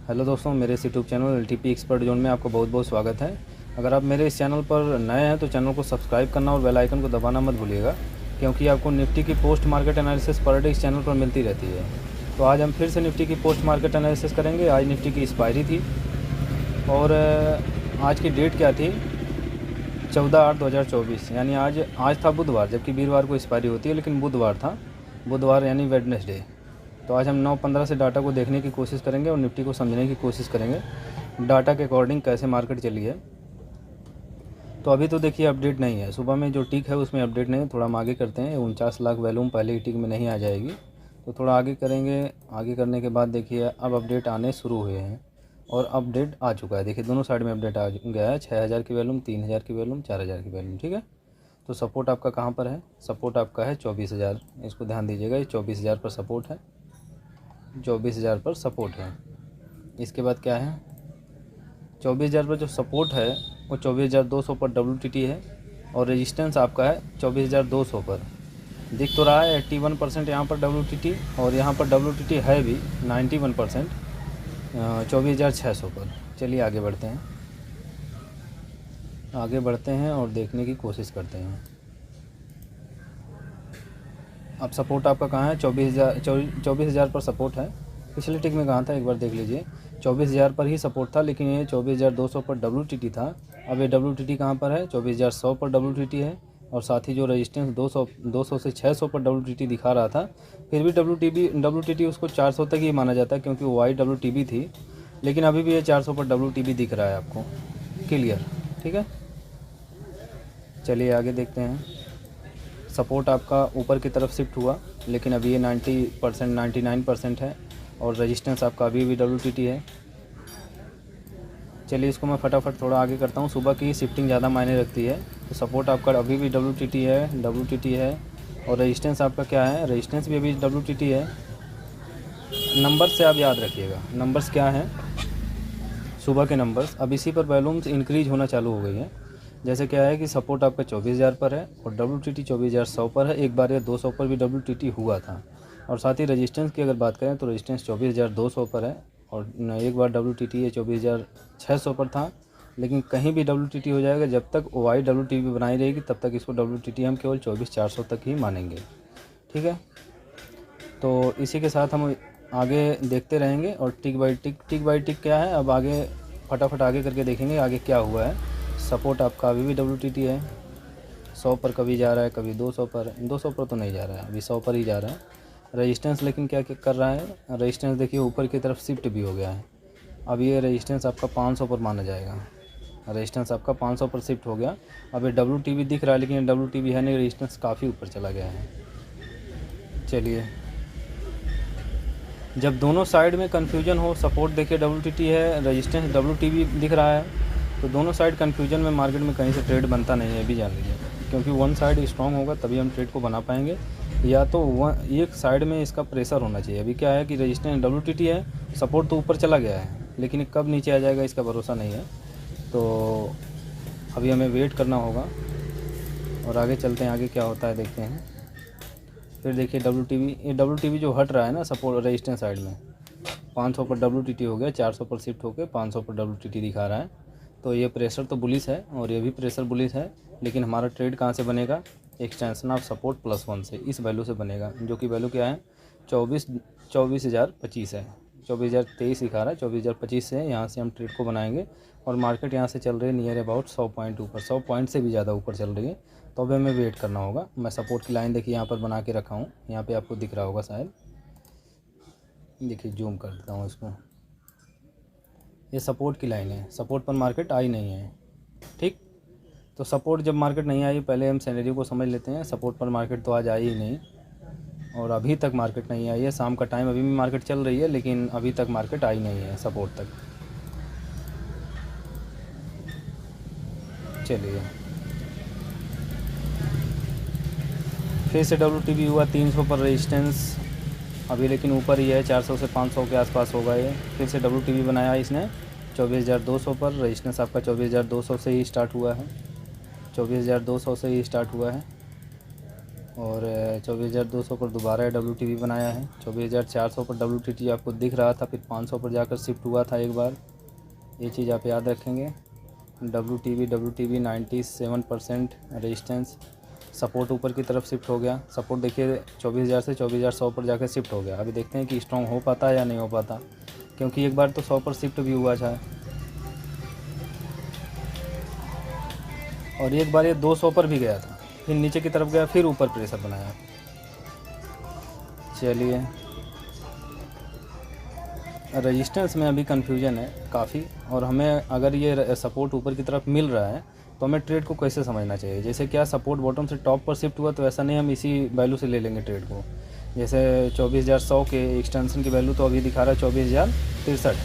Hello दोस्तों, मेरे इस YouTube channel LTP expert zone में आपका बहुत बहुत स्वागत है। अगर आप मेरे इस चैनल पर नए हैं तो चैनल को सब्सक्राइब करना और बेल आइकन को दबाना मत भूलिएगा, क्योंकि आपको निफ्टी की post market analysis per day इस चैनल पर मिलती रहती है। तो आज हम फिर से निफ्टी की पोस्ट मार्केट एनालिसिस करेंगे। आज निफ्टी की एक्सपायरी थी और आज की डेट क्या थी, 14/8/2024, यानी आज था बुधवार, जबकि वीरवार को एक्सपायरी होती है, लेकिन बुधवार था, बुधवार यानी वेडनेसडे। तो आज हम 9:15 से डाटा को देखने की कोशिश करेंगे और निफ्टी को समझने की कोशिश करेंगे डाटा के अकॉर्डिंग कैसे मार्केट चली है। तो अभी तो देखिए अपडेट नहीं है, सुबह में जो टिक है उसमें अपडेट नहीं है। थोड़ा हम आगे करते हैं, 49 लाख वैल्यूम पहले ही टिक में नहीं आ जाएगी, तो थोड़ा आगे करेंगे। आगे करने के बाद देखिए अब अपडेट आने शुरू हुए हैं और अपडेट आ चुका है। देखिए दोनों साइड में अपडेट आ गया है, 6000 की वैल्यूम, 3000 की वैल्यूम, 4000 की वैल्यूम। ठीक है, तो सपोर्ट आपका कहाँ पर है? सपोर्ट आपका है 24,000, इसको ध्यान दीजिएगा, ये 24,000 पर सपोर्ट है, 24,000 पर सपोर्ट है। इसके बाद क्या है, 24,000 पर जो सपोर्ट है वो 24,200 पर WTT है और रेजिस्टेंस आपका है 24,200 पर। दिख तो रहा है 81% यहाँ पर WTT, और यहाँ पर WTT है भी 91%, 24,600 पर। चलिए आगे बढ़ते हैं, और देखने की कोशिश करते हैं। अब सपोर्ट आपका कहाँ है? 24,000 पर सपोर्ट है। पिछले टिक में कहाँ था एक बार देख लीजिए, 24,000 पर ही सपोर्ट था, लेकिन ये 24,200 पर WTT था। अब ये WTT कहाँ पर है? 24,100 पर WTT है, और साथ ही जो रेजिस्टेंस 200 से 600 पर WTT दिखा रहा था। फिर भी WTT उसको 400 तक ही माना जाता है, क्योंकि वाई WTB थी, लेकिन अभी भी ये 400 पर WTB दिख रहा है आपको क्लियर। ठीक है, चलिए आगे देखते हैं। सपोर्ट आपका ऊपर की तरफ शिफ्ट हुआ, लेकिन अभी ये 90% 99% है, और रेजिस्टेंस आपका अभी भी WTT है। चलिए इसको मैं फटाफट थोड़ा आगे करता हूँ, सुबह की शिफ्टिंग ज़्यादा मायने रखती है। तो सपोर्ट आपका अभी भी WTT है, और रेजिस्टेंस आपका क्या है? रेजिस्टेंस भी अभी WTT है। नंबर से आप याद रखिएगा, नंबर्स क्या हैं? सुबह के नंबर्स। अब इसी पर वॉल्यूम्स इंक्रीज होना चालू हो गई है। जैसे क्या है कि सपोर्ट आपका 24,000 पर है और WTT 24,100 पर है। एक बार ये 200 पर भी WTT हुआ था, और साथ ही रेजिस्टेंस की अगर बात करें तो रेजिस्टेंस 24,200 पर है, और एक बार WTT ये 24,600 पर था। लेकिन कहीं भी WTT हो जाएगा, जब तक वाई WTB बनाई रहेगी तब तक इसको WTT हम केवल 24,400 तक ही मानेंगे। ठीक है, तो इसी के साथ हम आगे देखते रहेंगे, और टिक बाई टिक क्या है, अब आगे फटाफट आगे करके देखेंगे आगे क्या हुआ है। सपोर्ट आपका अभी भी WTT है, 100 पर कभी जा रहा है, कभी 200 पर। 200 पर तो नहीं जा रहा है, अभी 100 पर ही जा रहा है। रेजिस्टेंस लेकिन क्या कर रहा है, रेजिस्टेंस देखिए ऊपर की तरफ शिफ्ट भी हो गया है। अब ये रेजिस्टेंस आपका 500 पर माना जाएगा, रेजिस्टेंस आपका 500 पर शिफ्ट हो गया। अब ये WTB दिख रहा है, लेकिन WTB है नहीं, रेजिस्टेंस काफ़ी ऊपर चला गया है। चलिए, जब दोनों साइड में कन्फ्यूजन हो, सपोर्ट देखिए WTT है, रेजिस्टेंस WTB दिख रहा है, तो दोनों साइड कन्फ्यूजन में मार्केट में कहीं से ट्रेड बनता नहीं है, भी जान लीजिए। क्योंकि वन साइड स्ट्रांग होगा तभी हम ट्रेड को बना पाएंगे, या तो एक साइड में इसका प्रेशर होना चाहिए। अभी क्या है कि रेजिस्टेंस WTT है, सपोर्ट तो ऊपर चला गया है, लेकिन कब नीचे आ जाएगा इसका भरोसा नहीं है। तो अभी हमें वेट करना होगा, और आगे चलते हैं, आगे क्या होता है देखते हैं। फिर देखिए WTB जो हट रहा है ना सपोर्ट रेजिस्टेंस साइड में, 500 पर WTT हो गया, 400 पर शिफ्ट होकर 500 पर WTT दिखा रहा है। तो ये प्रेशर तो बुलिश है, और ये भी प्रेशर बुलिश है, लेकिन हमारा ट्रेड कहाँ से बनेगा? एक्सटेंशन ऑफ सपोर्ट +1 से, इस वैल्यू से बनेगा, जो कि वैल्यू क्या है? 24,025 है। 24,023 दिखा रहा है, 24,025 से यहाँ से हम ट्रेड को बनाएंगे। और मार्केट यहाँ से चल रही है नियर अबाउट 100 पॉइंट ऊपर, 100 पॉइंट से भी ज़्यादा ऊपर चल रही है। तो अब हमें वेट करना होगा। मैं सपोर्ट की लाइन देखिए यहाँ पर बना के रखा हूँ, यहाँ पे आपको दिख रहा होगा शायद, देखिए जूम कर देता हूँ इसको। ये सपोर्ट की लाइन है, सपोर्ट पर मार्केट आई नहीं है। ठीक, तो सपोर्ट जब मार्केट नहीं आई, पहले हम सिनेरियो को समझ लेते हैं। सपोर्ट पर मार्केट तो आज आई ही नहीं, और अभी तक मार्केट नहीं आई है। शाम का टाइम, अभी भी मार्केट चल रही है, लेकिन अभी तक मार्केट आई नहीं है सपोर्ट तक। चलिए, फिर से WTB हुआ 300 पर रेजिस्टेंस, अभी लेकिन ऊपर ही है, 400 से 500 के आसपास होगा ये। फिर से WTB बनाया इसने 24,200 पर, रेजिस्टेंस आपका 24,200 से ही स्टार्ट हुआ है, 24,200 से ही स्टार्ट हुआ है। और 24,200 पर दोबारा WTB बनाया है। 24,400 पर WTT आपको दिख रहा था, फिर 500 पर जाकर शिफ्ट हुआ था एक बार, ये चीज़ आप याद रखेंगे। WTB 97% रेजिस्टेंस, सपोर्ट ऊपर की तरफ शिफ्ट हो गया। सपोर्ट देखिए 24,000 से 24,100 पर जाकर शिफ्ट हो गया। अभी देखते हैं कि स्ट्रॉन्ग हो पाता है या नहीं हो पाता, क्योंकि एक बार तो 100 पर शिफ्ट भी हुआ था और एक बार ये 200 पर भी गया था, फिर नीचे की तरफ गया, फिर ऊपर प्रेशर बनाया। चलिए, रेजिस्टेंस में अभी कन्फ्यूजन है काफ़ी, और हमें अगर ये सपोर्ट ऊपर की तरफ मिल रहा है तो हमें ट्रेड को कैसे समझना चाहिए। जैसे क्या सपोर्ट बॉटम से टॉप पर शिफ्ट हुआ तो ऐसा नहीं हम इसी वैल्यू से ले लेंगे ट्रेड को। जैसे 24,100 के एक्सटेंशन की वैल्यू तो अभी दिखा रहा है 24,063,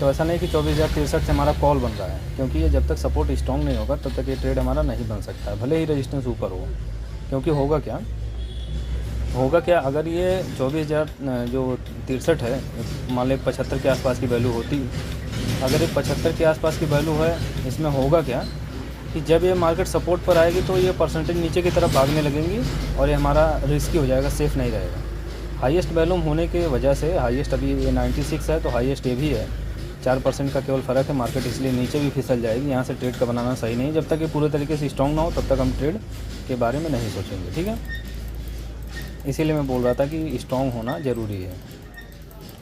तो ऐसा नहीं कि 24,063 से हमारा कॉल बन रहा है, क्योंकि ये जब तक सपोर्ट स्ट्रॉन्ग नहीं होगा तब तक ये ट्रेड हमारा नहीं बन सकता है, भले ही रेजिस्टेंस ऊपर हो। क्योंकि होगा क्या अगर ये 24,000 जो 63 है, मान लें 75 के आसपास की वैल्यू होती, अगर ये 75 के आसपास की वैल्यू है, इसमें होगा क्या कि जब ये मार्केट सपोर्ट पर आएगी तो ये परसेंटेज नीचे की तरफ भागने लगेंगी और ये हमारा रिस्की हो जाएगा, सेफ़ नहीं रहेगा। हाईएस्ट वैल्यूम होने की वजह से, हाईएस्ट अभी ये 96 है तो हाईएस्ट ये भी है, 4% का केवल फ़र्क है। मार्केट इसलिए नीचे भी फिसल जाएगी, यहाँ से ट्रेड का बनाना सही नहीं। जब तक ये पूरे तरीके से स्ट्रॉन्ग ना हो तब तक हम ट्रेड के बारे में नहीं सोचेंगे, ठीक है। इसीलिए मैं बोल रहा था कि स्ट्रॉन्ग होना ज़रूरी है।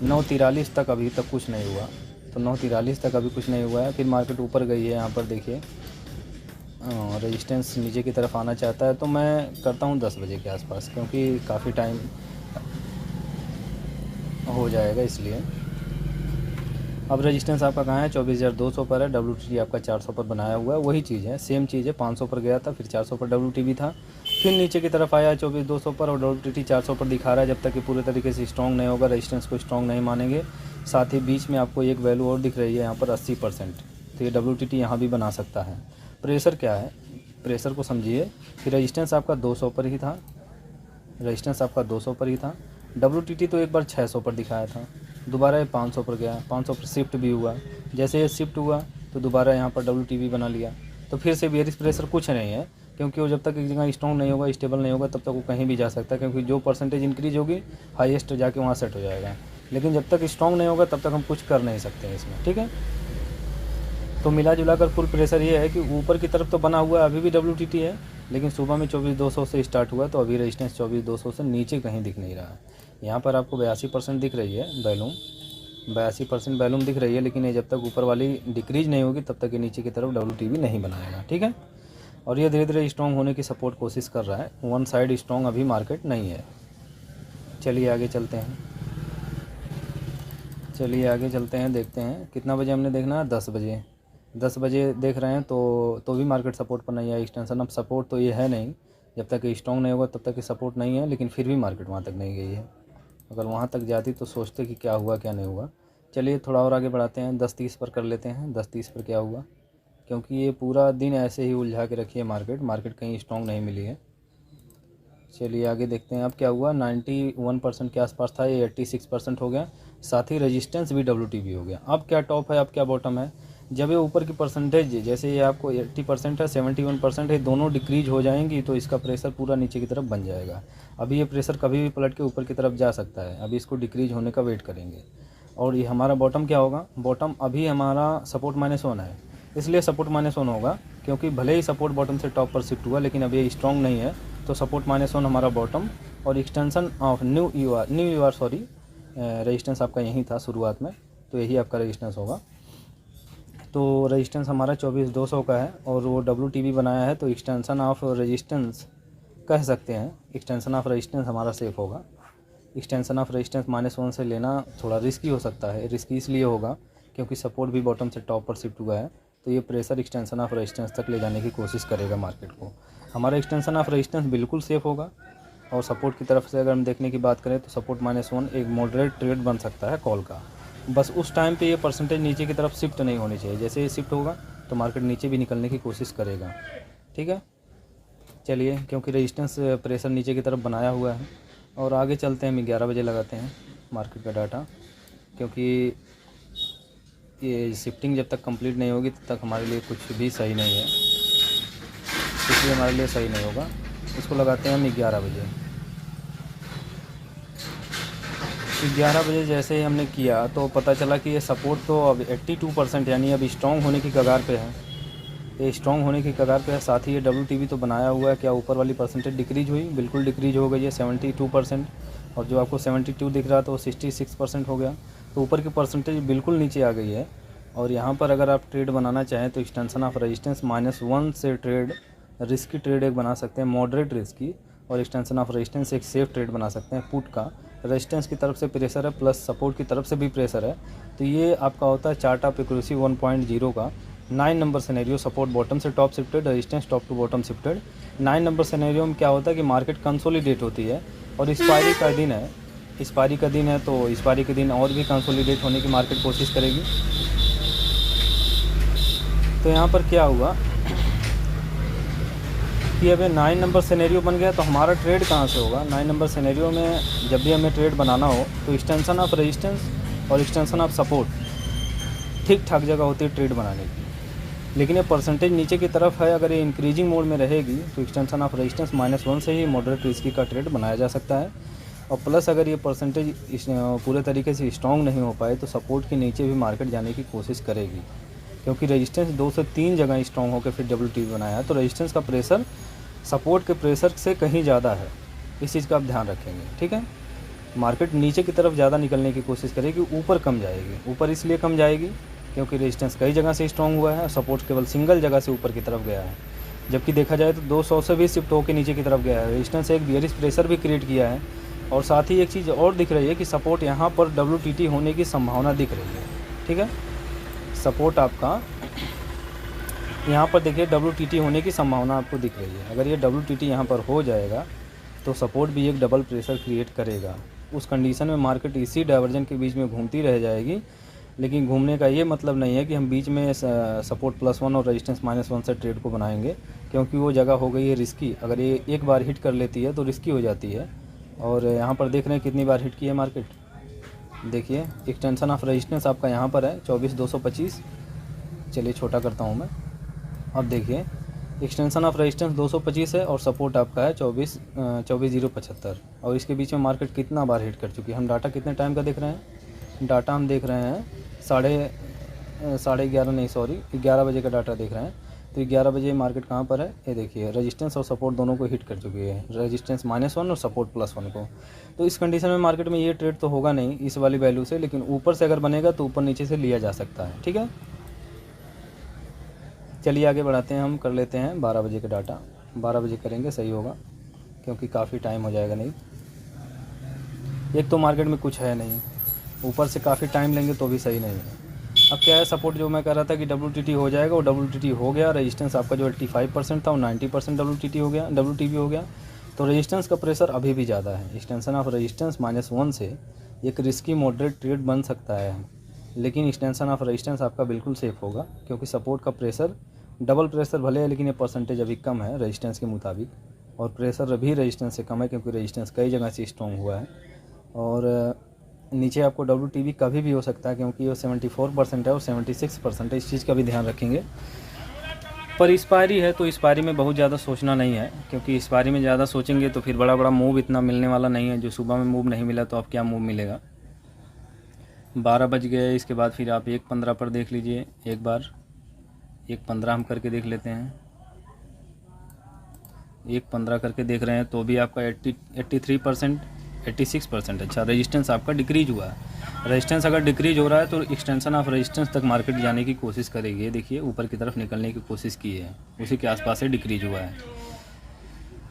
943 तक अभी तक कुछ नहीं हुआ, तो 943 तक अभी कुछ नहीं हुआ है। फिर मार्केट ऊपर गई है, यहाँ पर देखिए रेजिस्टेंस नीचे की तरफ आना चाहता है, तो मैं करता हूँ 10 बजे के आसपास, क्योंकि काफ़ी टाइम हो जाएगा इसलिए। अब रेजिस्टेंस आपका कहाँ है, 24,200 पर है। WTT आपका 400 पर बनाया हुआ है, वही चीज़ है, सेम चीज़ है। 500 पर गया था, फिर 400 पर WTB था, फिर नीचे की तरफ आया 24,200 पर, और WTT 400 पर दिखा रहा है। जब तक कि पूरे तरीके से स्ट्रॉन्ग नहीं होगा, रेजिस्टेंस को स्ट्रॉन्ग नहीं मानेंगे। साथ ही बीच में आपको एक वैल्यू और दिख रही है यहाँ पर 80%, तो ये WTT यहाँ भी बना सकता है। प्रेशर क्या है, प्रेशर को समझिए कि रेजिस्टेंस आपका 200 पर ही था, रेजिस्टेंस आपका 200 पर ही था। WTT तो एक बार 600 पर दिखाया था, दोबारा ये 500 पर गया, 500 पर शिफ्ट भी हुआ। जैसे ये शिफ्ट हुआ तो दोबारा यहाँ पर WTB बना लिया, तो फिर से बेयरिश प्रेशर कुछ नहीं है, क्योंकि वो जब तक एक जगह स्ट्रॉन्ग नहीं होगा, स्टेबल नहीं होगा, तब तक वो कहीं भी जा सकता है, क्योंकि जो परसेंटेज इंक्रीज होगी हाईएस्ट जाके वहाँ सेट हो जाएगा। लेकिन जब तक स्ट्रॉन्ग नहीं होगा तब तक हम कुछ कर नहीं सकते हैं इसमें, ठीक है। तो मिला जुला कर फुल प्रेशर ये है कि ऊपर की तरफ तो बना हुआ है, अभी भी WTT है, लेकिन सुबह में 24,200 से स्टार्ट हुआ, तो अभी रेजिस्टेंस 24,200 से नीचे कहीं दिख नहीं रहा है। यहाँ पर आपको 82% दिख रही है वैल्यूम, 82% वैल्यूम दिख रही है, लेकिन ये जब तक ऊपर वाली डिक्रीज नहीं होगी तब तक ये नीचे की तरफ WTB नहीं बनाएगा, ठीक है। और ये धीरे धीरे स्ट्रॉन्ग होने की सपोर्ट कोशिश कर रहा है, वन साइड स्ट्रॉन्ग अभी मार्केट नहीं है। चलिए आगे चलते हैं, देखते हैं कितना बजे हमने देखना है, 10 बजे देख रहे हैं, तो भी मार्केट सपोर्ट पर नहीं है। एक्सटेंशन अब सपोर्ट तो ये है नहीं, जब तक स्ट्रॉन्ग नहीं होगा तब तक ये सपोर्ट नहीं है, लेकिन फिर भी मार्केट वहाँ तक नहीं गई है। अगर वहाँ तक जाती तो सोचते कि क्या हुआ क्या नहीं हुआ। चलिए थोड़ा और आगे बढ़ाते हैं, 10:30 पर कर लेते हैं, 10:30 पर क्या हुआ, क्योंकि ये पूरा दिन ऐसे ही उलझा के रखी है मार्केट कहीं स्ट्रॉन्ग नहीं मिली है। चलिए आगे देखते हैं अब क्या हुआ। 91% के आसपास था, ये 86% हो गया, साथ ही रेजिस्टेंस भी WTB हो गया। अब क्या टॉप है, अब क्या बॉटम है। जब ये ऊपर की परसेंटेज, जैसे ये आपको 80% है, 71% है, दोनों डिक्रीज हो जाएंगी तो इसका प्रेशर पूरा नीचे की तरफ बन जाएगा। अभी ये प्रेशर कभी भी पलट के ऊपर की तरफ जा सकता है, अभी इसको डिक्रीज होने का वेट करेंगे। और ये हमारा बॉटम क्या होगा, बॉटम अभी हमारा सपोर्ट -1 है, इसलिए सपोर्ट -1 होगा, क्योंकि भले ही सपोर्ट बॉटम से टॉप पर शिफ्ट हुआ, लेकिन अभी ये स्ट्रॉन्ग नहीं है, तो सपोर्ट -1 हमारा बॉटम। और extension of new you are resistance आपका यहीं था शुरुआत में, तो यही आपका रेजिस्टेंस होगा। तो रेजिस्टेंस हमारा 24,200 का है, और वो WTB बनाया है, तो एक्सटेंशन ऑफ रेजिस्टेंस कह सकते हैं, एक्सटेंशन ऑफ रेजिस्टेंस हमारा सेफ होगा। एक्सटेंशन ऑफ रेजिस्टेंस -1 से लेना थोड़ा रिस्की हो सकता है, रिस्की इसलिए होगा क्योंकि सपोर्ट भी बॉटम से टॉप पर शिफ्ट हुआ है, तो ये प्रेशर एक्सटेंशन ऑफ रेजिस्टेंस तक ले जाने की कोशिश करेगा मार्केट को। हमारा एक्सटेंशन ऑफ रेजिस्टेंस बिल्कुल सेफ होगा। और सपोर्ट की तरफ से अगर हम देखने की बात करें तो सपोर्ट -1 एक मॉडरेट ट्रेड बन सकता है कॉल का, बस उस टाइम पे ये परसेंटेज नीचे की तरफ शिफ्ट नहीं होनी चाहिए। जैसे ये शिफ्ट होगा तो मार्केट नीचे भी निकलने की कोशिश करेगा, ठीक है। चलिए, क्योंकि रेजिस्टेंस प्रेशर नीचे की तरफ बनाया हुआ है, और आगे चलते हैं। हम 11 बजे लगाते हैं मार्केट का डाटा, क्योंकि ये शिफ्टिंग जब तक कंप्लीट नहीं होगी तब तक हमारे लिए कुछ भी सही नहीं है, इसलिए हमारे लिए सही नहीं होगा। इसको लगाते हैं हम 11 बजे। 11 बजे जैसे ही हमने किया तो पता चला कि ये सपोर्ट तो अब 82% यानी अब स्ट्रॉन्ग होने की कगार पे है। ये स्ट्रॉन्ग होने की कगार पे है। साथ ही ये WTB तो बनाया हुआ है। क्या ऊपर वाली परसेंटेज डिक्रीज हुई? बिल्कुल डिक्रीज हो गई है 72%, और जो आपको 72 दिख रहा था वो 66% हो गया। तो ऊपर की परसेंटेज बिल्कुल नीचे आ गई है। और यहाँ पर अगर आप ट्रेड बनाना चाहें तो एक्सटेंशन ऑफ रेजिस्टेंस -1 से ट्रेड रिस्की ट्रेड एक बना सकते हैं, मॉडरेट रिस्की, और एक्सटेंशन ऑफ रेजिस्टेंस एक सेफ ट्रेड बना सकते हैं। पुट का रेजिस्टेंस की तरफ से प्रेशर है प्लस सपोर्ट की तरफ से भी प्रेशर है। तो ये आपका होता है चार्ट ऑफ एक्यूरेसी 1.0 का 9 नंबर सिनेरियो। सपोर्ट बॉटम से top shifted, resistance top to bottom shifted. 9 number scenario में क्या होता है कि मार्केट कंसोलिडेट होती है और एक्सपायरी का दिन है। एक्सपायरी का दिन है तो एक्सपायरी के दिन और भी कंसोलिडेट होने की मार्केट कोशिश करेगी। तो यहाँ पर क्या हुआ कि अब 9 नंबर सिनेरियो बन गया। तो हमारा ट्रेड कहाँ से होगा? 9 नंबर सिनेरियो में जब भी हमें ट्रेड बनाना हो तो एक्सटेंशन ऑफ रेजिस्टेंस और एक्सटेंशन ऑफ सपोर्ट ठीक ठाक जगह होती है ट्रेड बनाने की। लेकिन ये परसेंटेज नीचे की तरफ है, अगर ये इंक्रीजिंग मोड में रहेगी तो एक्सटेंशन ऑफ रेजिस्टेंस -1 से ही मॉडरेट रिस्की का ट्रेड बनाया जा सकता है। और प्लस अगर ये परसेंटेज पूरे तरीके से स्ट्रॉन्ग नहीं हो पाए तो सपोर्ट के नीचे भी मार्केट जाने की कोशिश करेगी, क्योंकि रेजिस्टेंस 2 से 3 जगह स्ट्रॉन्ग होकर फिर WTB बनाया है। तो रेजिस्टेंस का प्रेशर सपोर्ट के प्रेशर से कहीं ज़्यादा है। इस चीज़ का आप ध्यान रखेंगे, ठीक है। मार्केट नीचे की तरफ ज़्यादा निकलने की कोशिश करेगी, ऊपर कम जाएगी। ऊपर इसलिए कम जाएगी क्योंकि रेजिस्टेंस कई जगह से स्ट्रॉन्ग हुआ है, सपोर्ट केवल सिंगल जगह से ऊपर की तरफ गया है। जबकि देखा जाए तो 200 से भी शिफ्ट होकर नीचे की तरफ गया है। रेजिस्टेंस एक बियरिश प्रेशर भी क्रिएट किया है। और साथ ही एक चीज़ और दिख रही है कि सपोर्ट यहाँ पर WTT होने की संभावना दिख रही है, ठीक है। सपोर्ट आपका यहाँ पर देखिए WTT होने की संभावना आपको दिख रही है। अगर ये WTT यहाँ पर हो जाएगा तो सपोर्ट भी एक डबल प्रेशर क्रिएट करेगा। उस कंडीशन में मार्केट इसी डाइवर्जन के बीच में घूमती रह जाएगी। लेकिन घूमने का ये मतलब नहीं है कि हम बीच में सपोर्ट +1 और रेजिस्टेंस -1 से ट्रेड को बनाएंगे, क्योंकि वो जगह हो गई है रिस्की। अगर ये एक बार हिट कर लेती है तो रिस्की हो जाती है। और यहाँ पर देख रहे हैं कितनी बार हिट की है मार्केट। देखिए एक्सटेंशन ऑफ रेजिस्टेंस आपका यहाँ पर है 24,225। चलिए छोटा करता हूँ मैं। अब देखिए एक्सटेंशन ऑफ रेजिस्टेंस 225 है और सपोर्ट आपका है 24,075। और इसके बीच में मार्केट कितना बार हिट कर चुकी है। हम डाटा कितने टाइम का देख रहे हैं? डाटा हम देख रहे हैं 11 बजे का डाटा देख रहे हैं। तो 11 बजे मार्केट कहाँ पर है? ये देखिए रेजिस्टेंस और सपोर्ट दोनों को हिट कर चुकी है। रेजिस्टेंस -1 और सपोर्ट +1 को। तो इस कंडीशन में मार्केट में ये ट्रेड तो होगा नहीं इस वाली वैल्यू से, लेकिन ऊपर से अगर बनेगा तो ऊपर नीचे से लिया जा सकता है, ठीक है। चलिए आगे बढ़ाते हैं। हम कर लेते हैं 12 बजे का डाटा। 12 बजे करेंगे सही होगा, क्योंकि काफ़ी टाइम हो जाएगा नहीं। एक तो मार्केट में कुछ है नहीं, ऊपर से काफ़ी टाइम लेंगे तो भी सही नहीं है। अब क्या है, सपोर्ट जो मैं कह रहा था कि WTT हो जाएगा, वो WTT हो गया। रेजिस्टेंस आपका जो 85% था वो 90% WTT हो गया, WTB हो गया। तो रेजिस्टेंस का प्रेशर अभी भी ज़्यादा है। एक्सटेंशन ऑफ रेजिस्टेंस -1 से एक रिस्की मॉडरेट ट्रेड बन सकता है, लेकिन एक्सटेंशन ऑफ रेजिस्टेंस आपका बिल्कुल सेफ होगा, क्योंकि सपोर्ट का प्रेशर डबल प्रेशर भले है, लेकिन ये परसेंटेज अभी कम है रेजिस्टेंस के मुताबिक, और प्रेशर अभी रेजिस्टेंस से कम है क्योंकि रेजिस्टेंस कई जगह से स्ट्रॉन्ग हुआ है। और नीचे आपको WTB कभी भी हो सकता है, क्योंकि वो 74% है और 76% है। इस चीज़ का भी ध्यान रखेंगे। पर एक्सपायरी है तो एक्सपायरी में बहुत ज़्यादा सोचना नहीं है, क्योंकि एक्सपायरी में ज़्यादा सोचेंगे तो फिर बड़ा मूव इतना मिलने वाला नहीं है। जो सुबह में मूव नहीं मिला तो अब क्या मूव मिलेगा। 12 बज गए। इसके बाद फिर आप 1:15 पर देख लीजिए एक बार। 1:15 हम करके देख लेते हैं। 1:15 करके देख रहे हैं तो भी आपका 83%, 86%। अच्छा, रेजिस्टेंस आपका डिक्रीज हुआ है। रेजिस्टेंस अगर डिक्रीज हो रहा है तो एक्सटेंशन ऑफ रेजिस्टेंस तक मार्केट जाने की कोशिश करेगी। ये देखिए ऊपर की तरफ निकलने की कोशिश की है, उसी के आसपास से डिक्रीज हुआ है।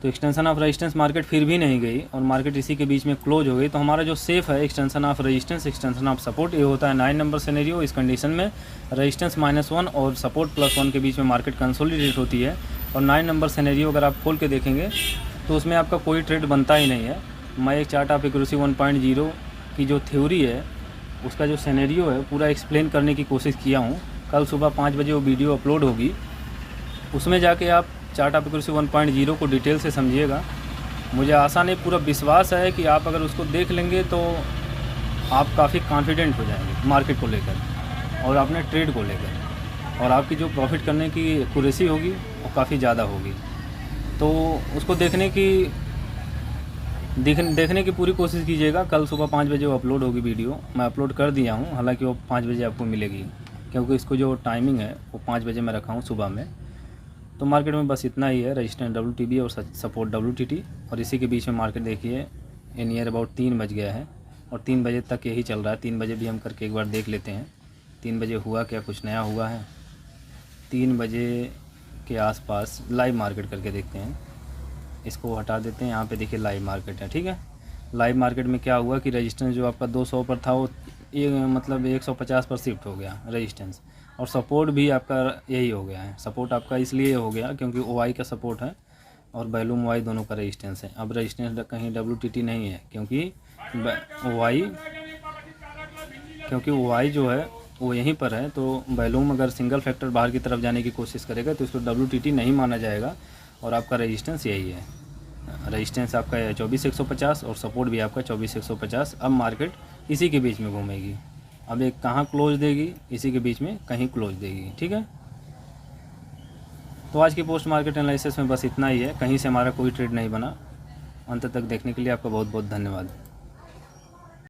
तो एक्सटेंशन ऑफ रेजिस्टेंस मार्केट फिर भी नहीं गई और मार्केट इसी के बीच में क्लोज हो गई। तो हमारा जो सेफ है extension of resistance, extension of support, ये होता है 9 नंबर सिनेरियो। इस कंडीशन में रेजिस्टेंस -1 और सपोर्ट +1 के बीच में मार्केट कंसोलिडेट होती है। और 9 नंबर सिनेरियो अगर आप खोल के देखेंगे तो उसमें आपका कोई ट्रेड बनता ही नहीं है। मैं एक चार्ट ऑफ एक्यूरेसी 1.0 की जो थ्योरी है, उसका जो सिनेरियो है पूरा एक्सप्लेन करने की कोशिश किया हूँ। कल सुबह 5 बजे वो वीडियो अपलोड होगी, उसमें जाके आप चार्ट ऑफ एक्यूरेसी 1.0 को डिटेल से समझिएगा। मुझे आशा नहीं, पूरा विश्वास है कि आप अगर उसको देख लेंगे तो आप काफ़ी कॉन्फिडेंट हो जाएंगे मार्केट को लेकर और अपने ट्रेड को लेकर, और आपकी जो प्रॉफिट करने की एक्यूरेसी होगी वो काफ़ी ज़्यादा होगी। तो उसको देखने की पूरी कोशिश कीजिएगा। कल सुबह 5 बजे वो अपलोड होगी वीडियो, मैं अपलोड कर दिया हूँ, हालांकि वो 5 बजे आपको मिलेगी, क्योंकि इसको जो टाइमिंग है वो 5 बजे मैं रखा हूँ सुबह में। तो मार्केट में बस इतना ही है, रजिस्टेंस WTB और सपोर्ट WTT, और इसी के बीच में मार्केट देखिए नियर अबाउट 3 बज गया है और 3 बजे तक यही चल रहा है। 3 बजे भी हम करके एक बार देख लेते हैं 3 बजे हुआ क्या, कुछ नया हुआ है। 3 बजे के आसपास लाइव मार्केट करके देखते हैं, इसको हटा देते हैं। यहाँ पे देखिए लाइव मार्केट है, ठीक है। लाइव मार्केट में क्या हुआ कि रेजिस्टेंस जो आपका 200 पर था वो मतलब 150 पर शिफ्ट हो गया रेजिस्टेंस, और सपोर्ट भी आपका यही हो गया है। सपोर्ट आपका इसलिए हो गया क्योंकि OI का सपोर्ट है और वैल्यूम OI दोनों का रेजिस्टेंस है। अब रेजिस्टेंस कहीं WTT नहीं है, क्योंकि OI जो है वो यहीं पर है। तो वैल्यूम अगर सिंगल फैक्टर बाहर की तरफ जाने की कोशिश करेगा तो इसको WTT नहीं माना जाएगा, और आपका रेजिस्टेंस यही है। रेजिस्टेंस आपका है 24,150 और सपोर्ट भी आपका 24,150। अब मार्केट इसी के बीच में घूमेगी। अब एक कहाँ क्लोज देगी, इसी के बीच में कहीं क्लोज देगी, ठीक है। तो आज की पोस्ट मार्केट एनालिसिस में बस इतना ही है, कहीं से हमारा कोई ट्रेड नहीं बना। अंत तक देखने के लिए आपका बहुत बहुत धन्यवाद।